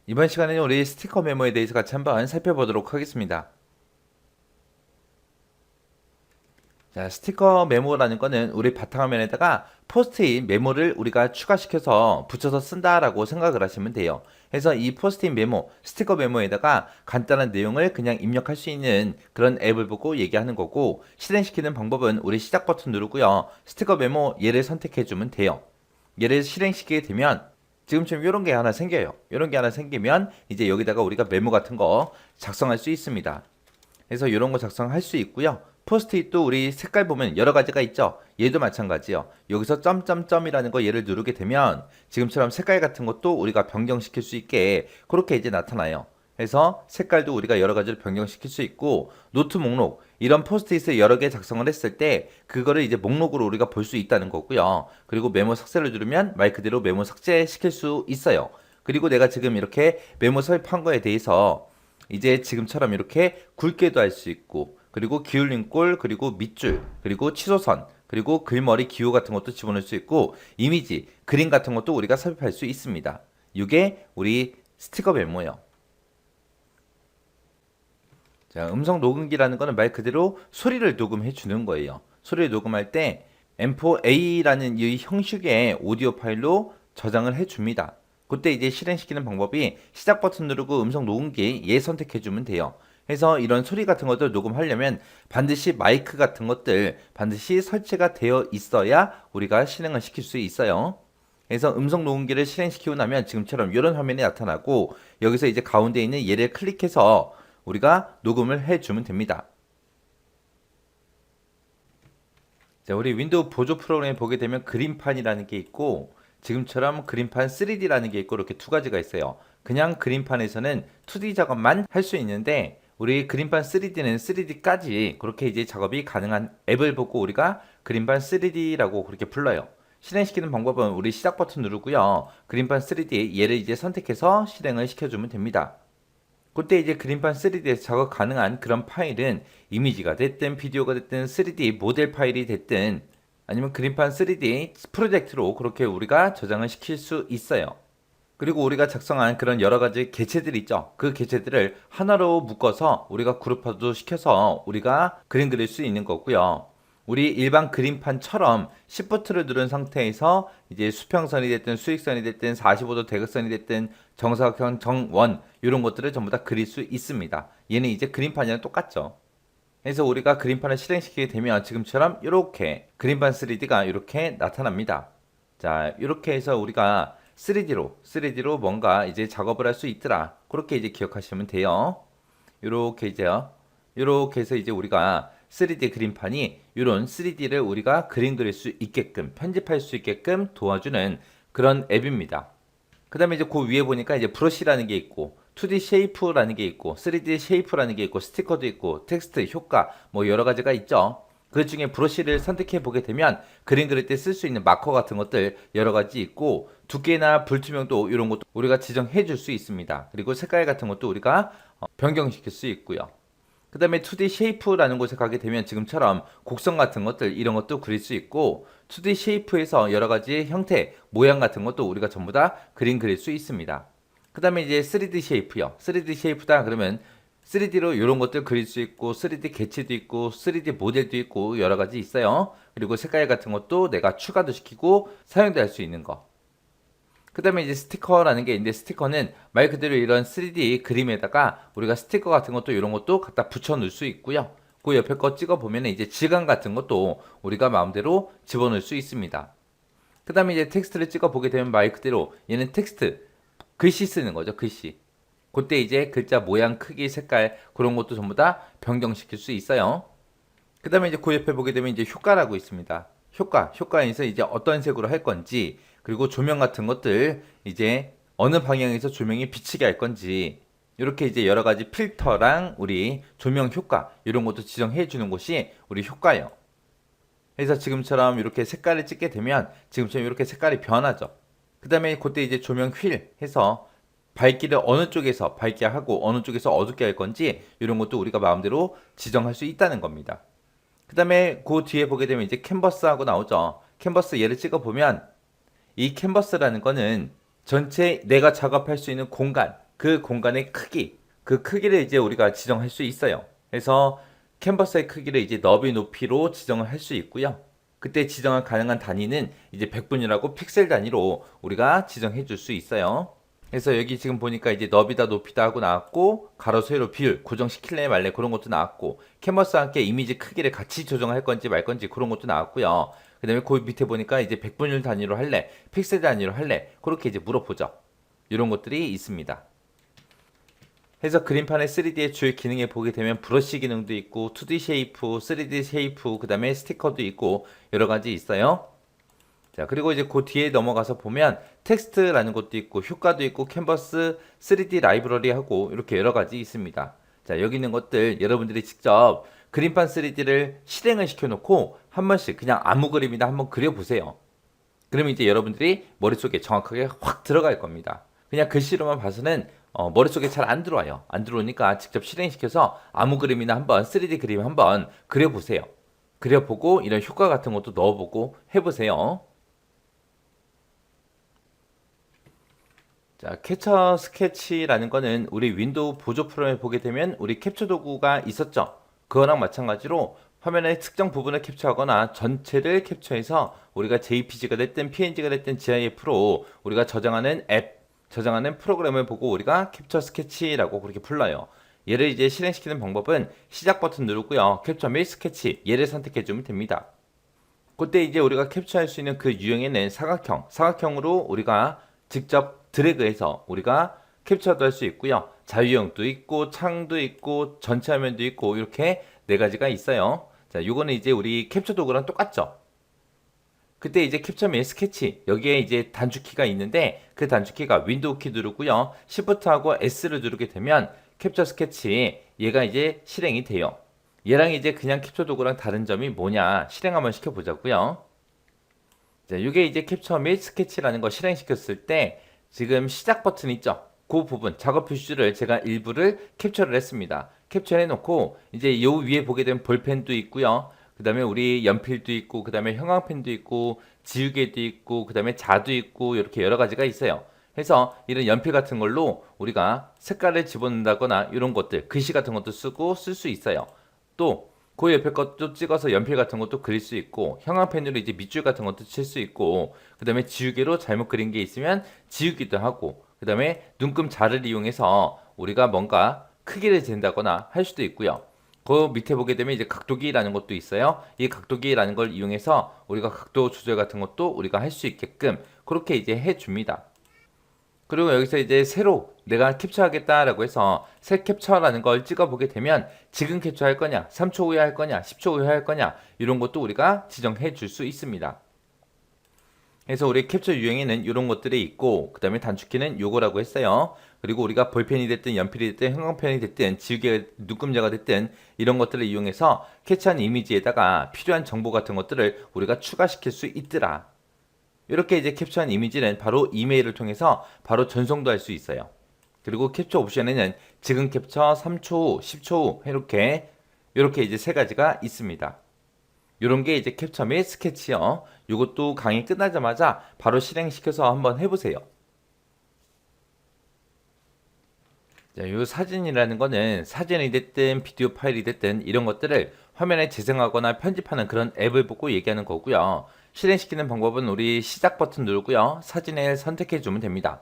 이번 시간에는 우리 스티커 메모에 대해서 같이 한번 살펴보도록 하겠습니다. 자, 스티커 메모라는 거는 우리 바탕화면에다가 포스트잇 메모를 우리가 추가시켜서 붙여서 쓴다라고 생각을 하시면 돼요. 그래서 이 포스트잇 메모, 스티커 메모에다가 간단한 내용을 그냥 입력할 수 있는 그런 앱을 보고 얘기하는 거고, 실행시키는 방법은 우리 시작 버튼 누르고요. 스티커 메모 얘를 선택해주면 돼요. 얘를 실행시키게 되면 지금처럼 이런 게 하나 생겨요. 이런 게 하나 생기면 이제 여기다가 우리가 메모 같은 거 작성할 수 있습니다. 그래서 이런 거 작성할 수 있고요. 포스트잇도 우리 색깔 보면 여러 가지가 있죠. 얘도 마찬가지요. 여기서 점점점이라는 거 얘를 누르게 되면 지금처럼 색깔 같은 것도 우리가 변경시킬 수 있게 그렇게 이제 나타나요. 그래서 색깔도 우리가 여러 가지로 변경시킬 수 있고, 노트 목록, 이런 포스트잇을 여러 개 작성을 했을 때 그거를 이제 목록으로 우리가 볼 수 있다는 거고요. 그리고 메모 삭제를 누르면 말 그대로 메모 삭제시킬 수 있어요. 그리고 내가 지금 이렇게 메모 삽입한 거에 대해서 이제 지금처럼 이렇게 굵게도 할 수 있고, 그리고 기울린 꼴, 그리고 밑줄, 그리고 취소선, 그리고 글머리 기호 같은 것도 집어넣을 수 있고, 이미지, 그림 같은 것도 우리가 삽입할 수 있습니다. 이게 우리 스티커 메모예요. 자, 음성 녹음기라는 거는 말 그대로 소리를 녹음해 주는 거예요. 소리를 녹음할 때 M4A라는 이 형식의 오디오 파일로 저장을 해 줍니다. 그때 이제 실행시키는 방법이 시작 버튼 누르고 음성 녹음기 얘 선택해 주면 돼요. 그래서 이런 소리 같은 것들 녹음하려면 반드시 마이크 같은 것들 반드시 설치가 되어 있어야 우리가 실행을 시킬 수 있어요. 그래서 음성 녹음기를 실행시키고 나면 지금처럼 이런 화면이 나타나고, 여기서 이제 가운데 있는 얘를 클릭해서 우리가 녹음을 해주면 됩니다. 자, 우리 윈도우 보조 프로그램 보게 되면 그림판이라는 게 있고, 지금처럼 그림판 3D라는 게 있고, 이렇게 두 가지가 있어요. 그냥 그림판에서는 2D 작업만 할 수 있는데, 우리 그림판 3D는 3D까지 그렇게 이제 작업이 가능한 앱을 보고 우리가 그림판 3D라고 그렇게 불러요. 실행시키는 방법은 우리 시작 버튼 누르고요. 그림판 3D 얘를 이제 선택해서 실행을 시켜주면 됩니다. 그때 이제 그림판 3D에서 작업 가능한 그런 파일은 이미지가 됐든 비디오가 됐든 3D 모델 파일이 됐든 아니면 그림판 3D 프로젝트로 그렇게 우리가 저장을 시킬 수 있어요. 그리고 우리가 작성한 그런 여러 가지 개체들 있죠. 그 개체들을 하나로 묶어서 우리가 그룹화도 시켜서 우리가 그림 그릴 수 있는 거고요. 우리 일반 그림판처럼 Shift를 누른 상태에서 이제 수평선이 됐든 수직선이 됐든 45도 대각선이 됐든 정사각형 정원 이런 것들을 전부 다 그릴 수 있습니다. 얘는 이제 그림판이랑 똑같죠. 그래서 우리가 그림판을 실행시키게 되면 지금처럼 이렇게 그림판 3D가 이렇게 나타납니다. 자, 이렇게 해서 우리가 3D로 뭔가 이제 작업을 할 수 있더라. 그렇게 이제 기억하시면 돼요. 이렇게 이제요. 이렇게 해서 이제 우리가 3D 그림판이 이런 3D를 우리가 그림 그릴 수 있게끔 편집할 수 있게끔 도와주는 그런 앱입니다. 그 다음에 이제 그 위에 보니까 이제 브러쉬라는 게 있고 2D 쉐이프라는 게 있고 3D 쉐이프라는 게 있고 스티커도 있고 텍스트, 효과 뭐 여러 가지가 있죠. 그 중에 브러쉬를 선택해 보게 되면 그림 그릴 때 쓸 수 있는 마커 같은 것들 여러 가지 있고, 두께나 불투명도 이런 것도 우리가 지정해 줄 수 있습니다. 그리고 색깔 같은 것도 우리가 변경시킬 수 있고요. 그 다음에 2D 쉐이프라는 곳에 가게 되면 지금처럼 곡선 같은 것들 이런 것도 그릴 수 있고, 2D 쉐이프에서 여러 가지 형태, 모양 같은 것도 우리가 전부 다 그림 그릴 수 있습니다. 그 다음에 이제 3D 쉐이프요. 3D 쉐이프다 그러면 3D로 이런 것들 그릴 수 있고, 3D 개체도 있고, 3D 모델도 있고 여러 가지 있어요. 그리고 색깔 같은 것도 내가 추가도 시키고 사용도 할 수 있는 거. 그 다음에 이제 스티커라는 게 있는데, 스티커는 말 그대로 이런 3D 그림에다가 우리가 스티커 같은 것도 이런 것도 갖다 붙여 놓을 수 있고요. 그 옆에 거 찍어 보면 이제 질감 같은 것도 우리가 마음대로 집어넣을 수 있습니다. 그 다음에 이제 텍스트를 찍어 보게 되면 말 그대로 얘는 텍스트, 글씨 쓰는 거죠, 글씨. 그때 이제 글자 모양, 크기, 색깔 그런 것도 전부 다 변경시킬 수 있어요. 그 다음에 이제 그 옆에 보게 되면 이제 효과라고 있습니다. 효과에서 이제 어떤 색으로 할 건지, 그리고 조명 같은 것들 이제 어느 방향에서 조명이 비치게 할 건지, 이렇게 이제 여러 가지 필터랑 우리 조명 효과 이런 것도 지정해 주는 것이 우리 효과예요. 그래서 지금처럼 이렇게 색깔을 찍게 되면 지금처럼 이렇게 색깔이 변하죠. 그 다음에 그때 이제 조명 휠 해서 밝기를 어느 쪽에서 밝게 하고 어느 쪽에서 어둡게 할 건지 이런 것도 우리가 마음대로 지정할 수 있다는 겁니다. 그 다음에 그 뒤에 보게 되면 이제 캔버스하고 나오죠. 캔버스 얘를 찍어 보면 이 캔버스라는 거는 전체 내가 작업할 수 있는 공간, 그 공간의 크기, 그 크기를 이제 우리가 지정할 수 있어요. 그래서 캔버스의 크기를 이제 너비, 높이로 지정을 할 수 있고요. 그때 지정할 가능한 단위는 이제 백분위라고 픽셀 단위로 우리가 지정해 줄 수 있어요. 그래서 여기 지금 보니까 이제 너비다 높이다 하고 나왔고, 가로 세로 비율 고정시킬래 말래 그런 것도 나왔고, 캔버스와 함께 이미지 크기를 같이 조정할 건지 말 건지 그런 것도 나왔고요. 그 다음에 그 밑에 보니까 이제 백분율 단위로 할래, 픽셀 단위로 할래, 그렇게 이제 물어보죠. 이런 것들이 있습니다. 해서 그림판의 3D의 주요 기능에 보게 되면 브러쉬 기능도 있고 2D 쉐이프, 3D 쉐이프, 그 다음에 스티커도 있고 여러 가지 있어요. 자, 그리고 이제 그 뒤에 넘어가서 보면 텍스트라는 것도 있고 효과도 있고 캔버스 3D 라이브러리 하고 이렇게 여러 가지 있습니다. 자, 여기 있는 것들 여러분들이 직접 그림판 3D를 실행을 시켜놓고 한 번씩 그냥 아무 그림이나 한번 그려보세요. 그러면 이제 여러분들이 머릿속에 정확하게 확 들어갈 겁니다. 그냥 글씨로만 봐서는 머릿속에 잘 안 들어와요. 안 들어오니까 직접 실행시켜서 아무 그림이나 한번 3D 그림 한번 그려보세요. 그려보고 이런 효과 같은 것도 넣어보고 해보세요. 자, 캡처 스케치라는 거는 우리 윈도우 보조 프로그램을 보게 되면 우리 캡처 도구가 있었죠. 그거랑 마찬가지로 화면의 특정 부분을 캡처하거나 전체를 캡처해서 우리가 JPG가 됐든 PNG가 됐든 GIF로 우리가 저장하는 앱, 저장하는 프로그램을 보고 우리가 캡처 스케치라고 그렇게 불러요. 얘를 이제 실행시키는 방법은 시작 버튼 누르고요. 캡처 및 스케치 얘를 선택해 주면 됩니다. 그때 이제 우리가 캡처할 수 있는 그 유형에는 사각형으로 우리가 직접 드래그해서 우리가 캡처도 할 수 있고요. 자유형도 있고 창도 있고 전체 화면도 있고 이렇게 네 가지가 있어요. 자, 요거는 이제 우리 캡처 도구랑 똑같죠. 그때 이제 캡처 및 스케치 여기에 이제 단축키가 있는데 그 단축키가 윈도우 키 누르고요. Shift하고 S를 누르게 되면 캡처 스케치 얘가 이제 실행이 돼요. 얘랑 이제 그냥 캡처 도구랑 다른 점이 뭐냐 실행 한번 시켜보자고요. 자, 이게 이제 캡처 및 스케치라는 거 실행시켰을 때 지금 시작 버튼 있죠? 그 부분 작업 표시를 제가 일부를 캡처를 했습니다. 캡처해 놓고 이제 요 위에 보게 되면 볼펜도 있고요. 그 다음에 우리 연필도 있고 그 다음에 형광펜도 있고 지우개도 있고 그 다음에 자도 있고 이렇게 여러 가지가 있어요. 그래서 이런 연필 같은 걸로 우리가 색깔을 집어넣는다거나 이런 것들 글씨 같은 것도 쓰고 쓸 수 있어요. 또 그 옆에 것도 찍어서 연필 같은 것도 그릴 수 있고 형광펜으로 이제 밑줄 같은 것도 칠 수 있고 그 다음에 지우개로 잘못 그린 게 있으면 지우기도 하고 그 다음에 눈금 자를 이용해서 우리가 뭔가 크기를 잰다거나 할 수도 있고요. 그 밑에 보게 되면 이제 각도기라는 것도 있어요. 이 각도기라는 걸 이용해서 우리가 각도 조절 같은 것도 우리가 할 수 있게끔 그렇게 이제 해줍니다. 그리고 여기서 이제 새로 내가 캡처하겠다라고 해서 새 캡처라는 걸 찍어보게 되면 지금 캡처할 거냐, 3초 후에 할 거냐, 10초 후에 할 거냐 이런 것도 우리가 지정해 줄 수 있습니다. 그래서 우리 캡처 유형에는 이런 것들이 있고 그 다음에 단축키는 요거라고 했어요. 그리고 우리가 볼펜이 됐든 연필이 됐든 형광펜이 됐든 지우개 눈금자가 됐든 이런 것들을 이용해서 캡처한 이미지에다가 필요한 정보 같은 것들을 우리가 추가시킬 수 있더라. 이렇게 이제 캡처한 이미지는 바로 이메일을 통해서 바로 전송도 할 수 있어요. 그리고 캡처 옵션에는 지금 캡처 3초 후, 10초 후 이렇게 이제 세 가지가 있습니다. 이런 게 이제 캡처 및 스케치요. 이것도 강의 끝나자마자 바로 실행시켜서 한번 해보세요. 자, 이 사진이라는 거는 사진이 됐든 비디오 파일이 됐든 이런 것들을 화면에 재생하거나 편집하는 그런 앱을 보고 얘기하는 거고요. 실행시키는 방법은 우리 시작 버튼 누르고요. 사진을 선택해 주면 됩니다.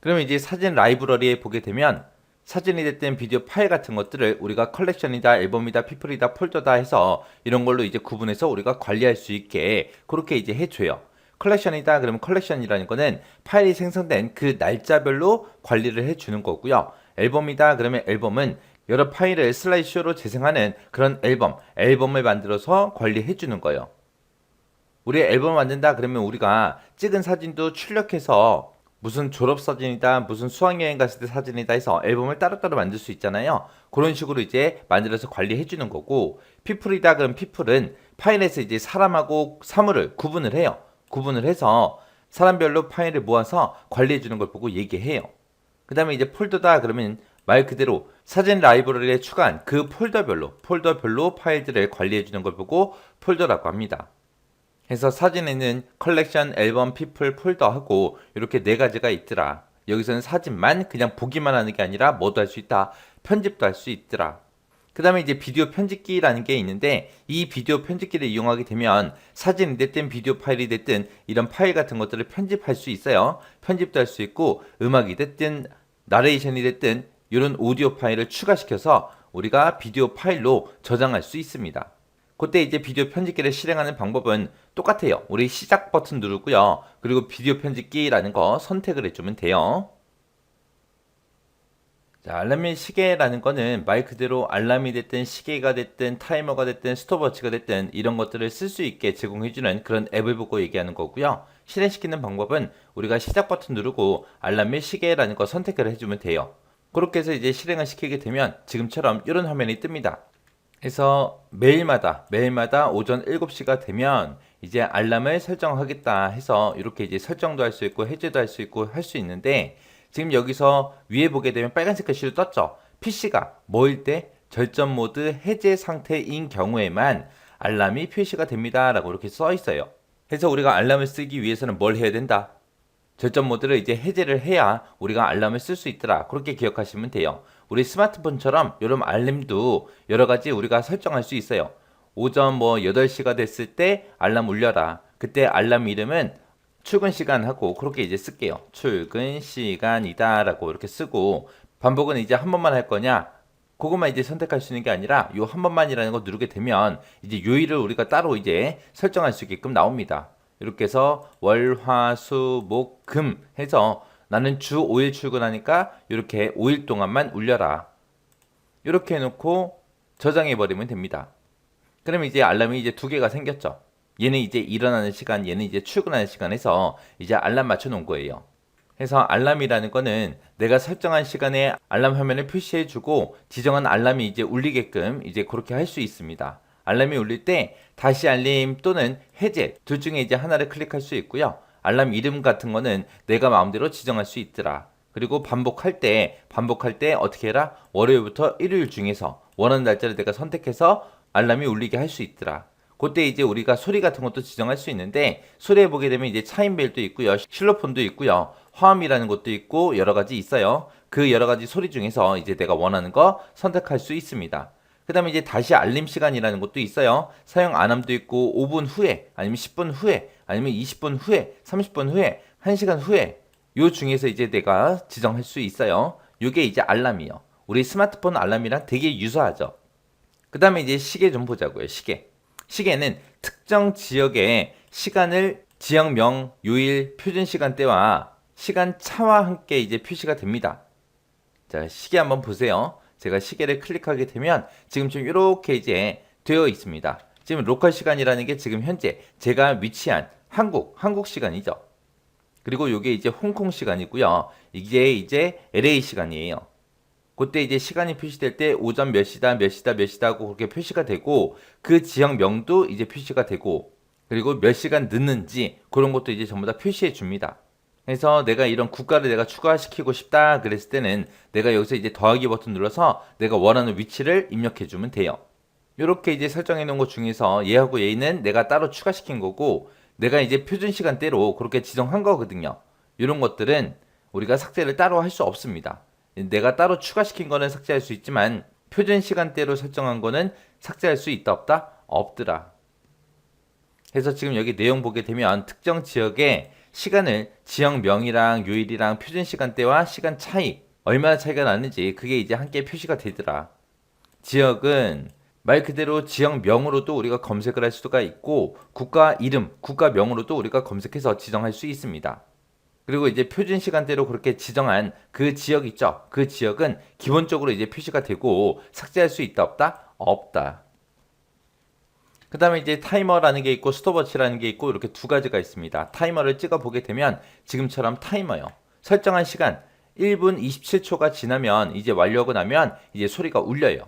그러면 이제 사진 라이브러리에 보게 되면 사진이 됐든 비디오 파일 같은 것들을 우리가 컬렉션이다, 앨범이다, 피플이다, 폴더다 해서 이런 걸로 이제 구분해서 우리가 관리할 수 있게 그렇게 이제 해줘요. 컬렉션이다 그러면 컬렉션이라는 거는 파일이 생성된 그 날짜별로 관리를 해주는 거고요. 앨범이다 그러면 앨범은 여러 파일을 슬라이드쇼로 재생하는 그런 앨범을 만들어서 관리해 주는 거예요. 우리 앨범 만든다 그러면 우리가 찍은 사진도 출력해서 무슨 졸업사진이다 무슨 수학여행 갔을 때 사진이다 해서 앨범을 따로따로 만들 수 있잖아요. 그런 식으로 이제 만들어서 관리해 주는 거고 피플이다 그럼 피플은 파일에서 이제 사람하고 사물을 구분을 해요. 구분을 해서 사람별로 파일을 모아서 관리해 주는 걸 보고 얘기해요. 그 다음에 이제 폴더다 그러면 말 그대로 사진 라이브러리에 추가한 그 폴더별로 파일들을 관리해 주는 걸 보고 폴더라고 합니다. 그래서 사진에는 컬렉션, 앨범, 피플, 폴더 하고 이렇게 네 가지가 있더라. 여기서는 사진만 그냥 보기만 하는 게 아니라 뭐도 할 수 있다. 편집도 할 수 있더라. 그 다음에 이제 비디오 편집기라는 게 있는데 이 비디오 편집기를 이용하게 되면 사진이 됐든 비디오 파일이 됐든 이런 파일 같은 것들을 편집할 수 있어요. 편집도 할 수 있고 음악이 됐든 나레이션이 됐든 이런 오디오 파일을 추가시켜서 우리가 비디오 파일로 저장할 수 있습니다. 그때 이제 비디오 편집기를 실행하는 방법은 똑같아요. 우리 시작 버튼 누르고요. 그리고 비디오 편집기라는 거 선택을 해주면 돼요. 자, 알람 및 시계라는 거는 말 그대로 알람이 됐든 시계가 됐든 타이머가 됐든 스톱워치가 됐든 이런 것들을 쓸 수 있게 제공해주는 그런 앱을 보고 얘기하는 거고요. 실행시키는 방법은 우리가 시작 버튼 누르고 알람 및 시계라는 거 선택을 해주면 돼요. 그렇게 해서 이제 실행을 시키게 되면 지금처럼 이런 화면이 뜹니다. 그래서 매일마다 오전 7시가 되면 이제 알람을 설정하겠다 해서 이렇게 이제 설정도 할 수 있고 해제도 할 수 있고 할 수 있는데 지금 여기서 위에 보게 되면 빨간색 글씨로 떴죠. PC가 뭐일 때 절전 모드 해제 상태인 경우에만 알람이 표시가 됩니다 라고 이렇게 써 있어요. 그래서 우리가 알람을 쓰기 위해서는 뭘 해야 된다? 절전 모드를 이제 해제를 해야 우리가 알람을 쓸 수 있더라. 그렇게 기억하시면 돼요. 우리 스마트폰처럼 이런 알림도 여러 가지 우리가 설정할 수 있어요. 오전 8시가 됐을 때 알람 울려라. 그때 알람 이름은 출근 시간하고 그렇게 이제 쓸게요. 출근 시간이다 라고 이렇게 쓰고 반복은 이제 한 번만 할 거냐? 그것만 이제 선택할 수 있는 게 아니라 요 한 번만이라는 거 누르게 되면 이제 요일을 우리가 따로 이제 설정할 수 있게끔 나옵니다. 이렇게 해서 월, 화, 수, 목, 금 해서 나는 주 5일 출근하니까 이렇게 5일 동안만 울려라. 이렇게 해놓고 저장해 버리면 됩니다. 그러면 이제 알람이 이제 두 개가 생겼죠. 얘는 이제 일어나는 시간, 얘는 이제 출근하는 시간 해서 이제 알람 맞춰 놓은 거예요. 그래서 알람이라는 거는 내가 설정한 시간에 알람 화면을 표시해 주고 지정한 알람이 이제 울리게끔 이제 그렇게 할 수 있습니다. 알람이 울릴 때 다시 알림 또는 해제 둘 중에 이제 하나를 클릭할 수 있고요. 알람 이름 같은 거는 내가 마음대로 지정할 수 있더라. 그리고 반복할 때 어떻게 해라? 월요일부터 일요일 중에서 원하는 날짜를 내가 선택해서 알람이 울리게 할 수 있더라. 그때 이제 우리가 소리 같은 것도 지정할 수 있는데 소리해 보게 되면 이제 차인벨도 있고요. 실로폰도 있고요. 화음이라는 것도 있고 여러 가지 있어요. 그 여러 가지 소리 중에서 이제 내가 원하는 거 선택할 수 있습니다. 그 다음에 이제 다시 알림 시간이라는 것도 있어요. 사용 안 함도 있고 5분 후에 아니면 10분 후에 아니면 20분 후에 30분 후에 1시간 후에 요 중에서 이제 내가 지정할 수 있어요. 요게 이제 알람이요. 우리 스마트폰 알람이랑 되게 유사하죠. 그 다음에 이제 시계 좀 보자고요. 시계는 특정 지역의 시간을 지역명, 요일, 표준 시간대와 시간차와 함께 이제 표시가 됩니다. 자, 시계 한번 보세요. 제가 시계를 클릭하게 되면 지금처럼 이렇게 이제 되어 있습니다. 지금 로컬 시간이라는 게 지금 현재 제가 위치한 한국 시간이죠. 그리고 이게 이제 홍콩 시간이고요. 이게 이제 LA 시간이에요. 그때 이제 시간이 표시될 때 오전 몇 시다 하고 그렇게 표시가 되고 그 지역명도 이제 표시가 되고 그리고 몇 시간 늦는지 그런 것도 이제 전부 다 표시해 줍니다. 그래서 내가 이런 국가를 내가 추가시키고 싶다 그랬을 때는 내가 여기서 이제 더하기 버튼 눌러서 내가 원하는 위치를 입력해 주면 돼요. 이렇게 이제 설정해 놓은 것 중에서 얘하고 얘는 내가 따로 추가시킨 거고 내가 이제 표준 시간대로 그렇게 지정한 거거든요. 이런 것들은 우리가 삭제를 따로 할 수 없습니다. 내가 따로 추가시킨 거는 삭제할 수 있지만 표준 시간대로 설정한 거는 삭제할 수 있다 없다? 없더라. 그래서 지금 여기 내용 보게 되면 특정 지역의 시간을 지역명이랑 요일이랑 표준 시간대와 시간 차이 얼마나 차이가 나는지 그게 이제 함께 표시가 되더라. 지역은 말 그대로 지역명으로도 우리가 검색을 할 수가 있고 국가 이름, 국가명으로도 우리가 검색해서 지정할 수 있습니다. 그리고 이제 표준 시간대로 그렇게 지정한 그 지역 있죠? 그 지역은 기본적으로 이제 표시가 되고 삭제할 수 있다 없다? 없다. 그 다음에 이제 타이머라는 게 있고 스톱워치라는 게 있고 이렇게 두 가지가 있습니다. 타이머를 찍어 보게 되면 지금처럼 타이머요. 설정한 시간 1분 27초가 지나면 이제 완료하고 나면 이제 소리가 울려요.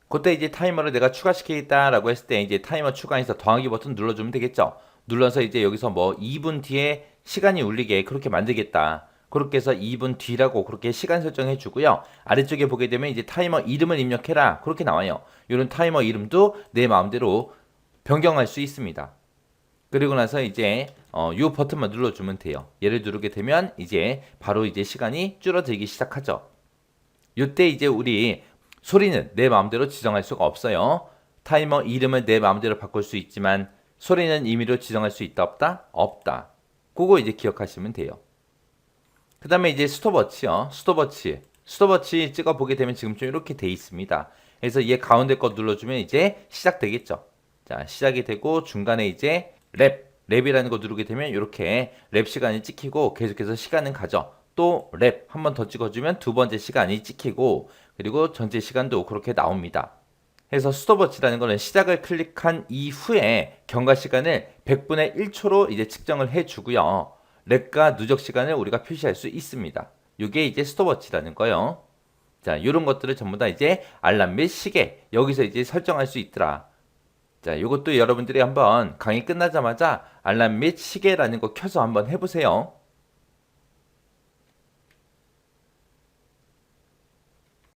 그때 이제 타이머를 내가 추가시키겠다라고 했을 때 이제 타이머 추가해서 더하기 버튼 눌러주면 되겠죠. 눌러서 이제 여기서 2분 뒤에 시간이 울리게 그렇게 만들겠다. 그렇게 해서 2분 뒤라고 그렇게 시간 설정해 주고요. 아래쪽에 보게 되면 이제 타이머 이름을 입력해라. 그렇게 나와요. 이런 타이머 이름도 내 마음대로 변경할 수 있습니다. 그리고 나서 이제 이 버튼만 눌러주면 돼요. 얘를 누르게 되면 이제 바로 이제 시간이 줄어들기 시작하죠. 이때 이제 우리 소리는 내 마음대로 지정할 수가 없어요. 타이머 이름을 내 마음대로 바꿀 수 있지만 소리는 임의로 지정할 수 있다 없다? 없다. 그거 이제 기억하시면 돼요. 그 다음에 이제 스톱워치요. 스톱워치 찍어보게 되면 지금 좀 이렇게 돼 있습니다. 그래서 얘 가운데 거 눌러주면 이제 시작되겠죠. 자, 시작이 되고 중간에 이제 랩이라는 거 누르게 되면 이렇게 랩 시간이 찍히고 계속해서 시간은 가죠. 또 랩 한 번 더 찍어주면 두 번째 시간이 찍히고 그리고 전체 시간도 그렇게 나옵니다. 그래서 스톱워치라는 거는 시작을 클릭한 이후에 경과 시간을 100분의 1초로 이제 측정을 해주고요. 랩과 누적 시간을 우리가 표시할 수 있습니다. 이게 이제 스톱워치라는 거요. 자, 이런 것들을 전부 다 이제 알람 및 시계 여기서 이제 설정할 수 있더라. 자, 이것도 여러분들이 한번 강의 끝나자마자 알람 및 시계라는 거 켜서 한번 해보세요.